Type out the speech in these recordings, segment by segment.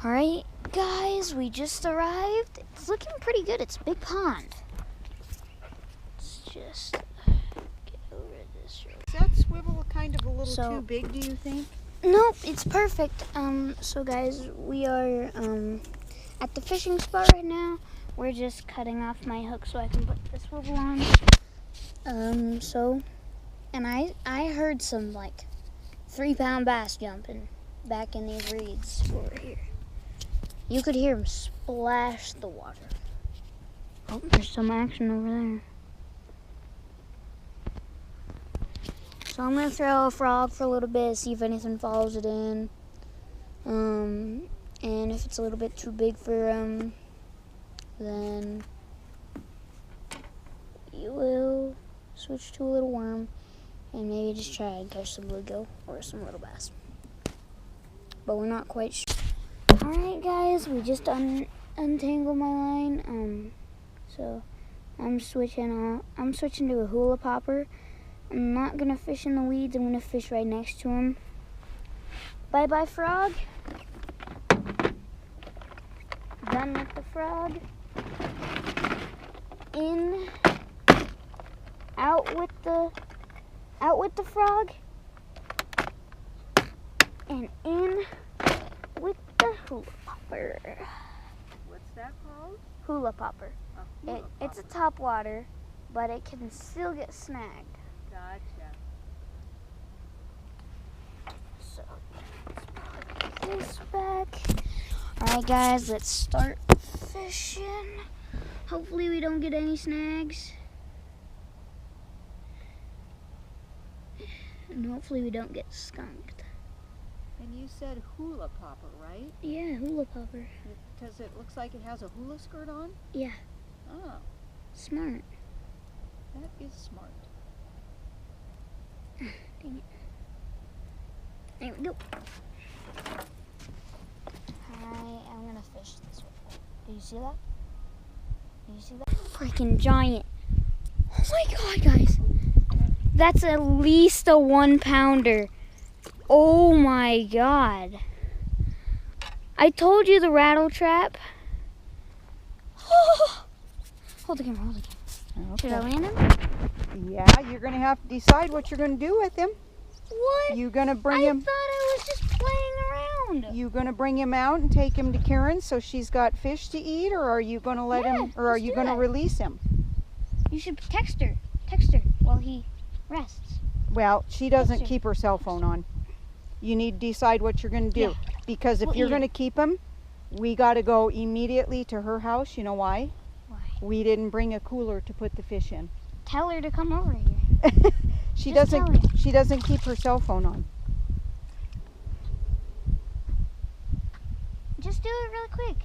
Alright, guys, we just arrived. It's looking pretty good. It's a big pond. Let's just get over this real quick. Is that swivel kind of a little too big, do you think? Nope, it's perfect. So guys, we are at the fishing spot right now. We're just cutting off my hook so I can put the swivel on. And I heard some like 3-pound bass jumping back in these reeds over here. You could hear them splash the water. Oh, there's some action over there. So I'm gonna throw a frog for a little bit, see if anything follows it in. And if it's a little bit too big for then you will switch to a little worm and maybe just try and catch some bluegill or some little bass. But we're not quite sure. Alright guys, we just untangled my line. So I'm switching to a hula popper. I'm not gonna fish in the weeds, I'm gonna fish right next to him. Bye bye frog. Done with the frog. In, out with the frog. And in with the hula popper. What's that called? Hula popper. It's a top water, but it can still get snagged. Gotcha. So let's put this back. Alright guys, let's start fishing. Hopefully we don't get any snags. And hopefully we don't get skunked. And you said hula popper, right? Yeah, hula popper. Because it looks like it has a hula skirt on? Yeah. Oh, Smart. that is smart. Dang it. There we go. Alright, I'm gonna fish this one. Do you see that? Do you see that? Freaking giant. Oh my god, guys. That's at least a 1-pounder. Oh my god. I told you the rattle trap. Oh. Hold the camera, hold the camera. Okay. Should I land him? Yeah, you're going to have to decide what you're going to do with him. What? You going to bring him? I thought I was just playing around. You going to bring him out and take him to Karen so she's got fish to eat, or are you going to let him, or are you going to release him? You should text her while he rests. Well, she doesn't keep her cell phone on. You need to decide what you're going to do. Yeah. Because if you're going to keep him, we got to go immediately to her house. You know why? Why? We didn't bring a cooler to put the fish in. Tell her to come over here. She Just tell her. She doesn't keep her cell phone on. Just do it really quick.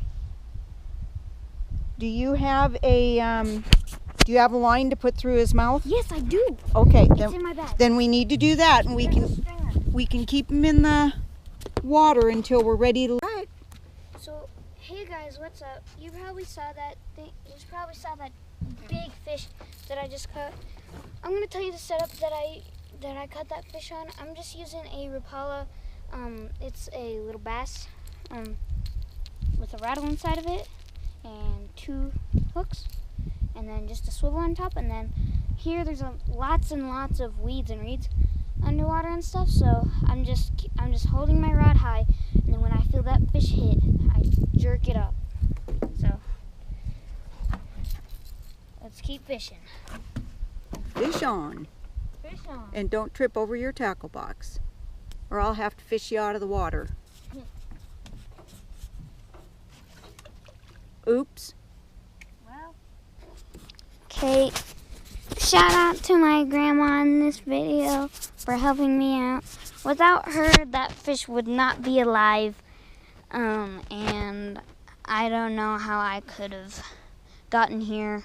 Do you have a line to put through his mouth? Yes, I do. Okay, It's in my bag. then we need to do that, and we can keep him in the water until we're ready to. Right. So, hey guys, what's up? You probably saw that thing. You probably saw that big fish that I just caught. I'm gonna tell you the setup that I caught that fish on. I'm just using a Rapala. It's a little bass with a rattle inside of it and 2 hooks, and then just a swivel on top. And then here there's lots and lots of weeds and reeds underwater and stuff. So I'm just holding my rod high, and then when I feel that fish hit, I jerk it up. So let's keep fishing. Fish on. Fish on. And don't trip over your tackle box, or I'll have to fish you out of the water. Oops. Well. Okay. Shout out to my grandma in this video for helping me out. Without her, that fish would not be alive. And I don't know how I could have gotten here,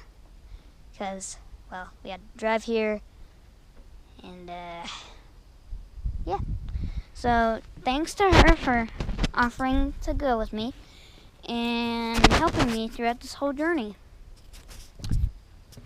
because, well, we had to drive here, and yeah. So thanks to her for offering to go with me and helping me throughout this whole journey.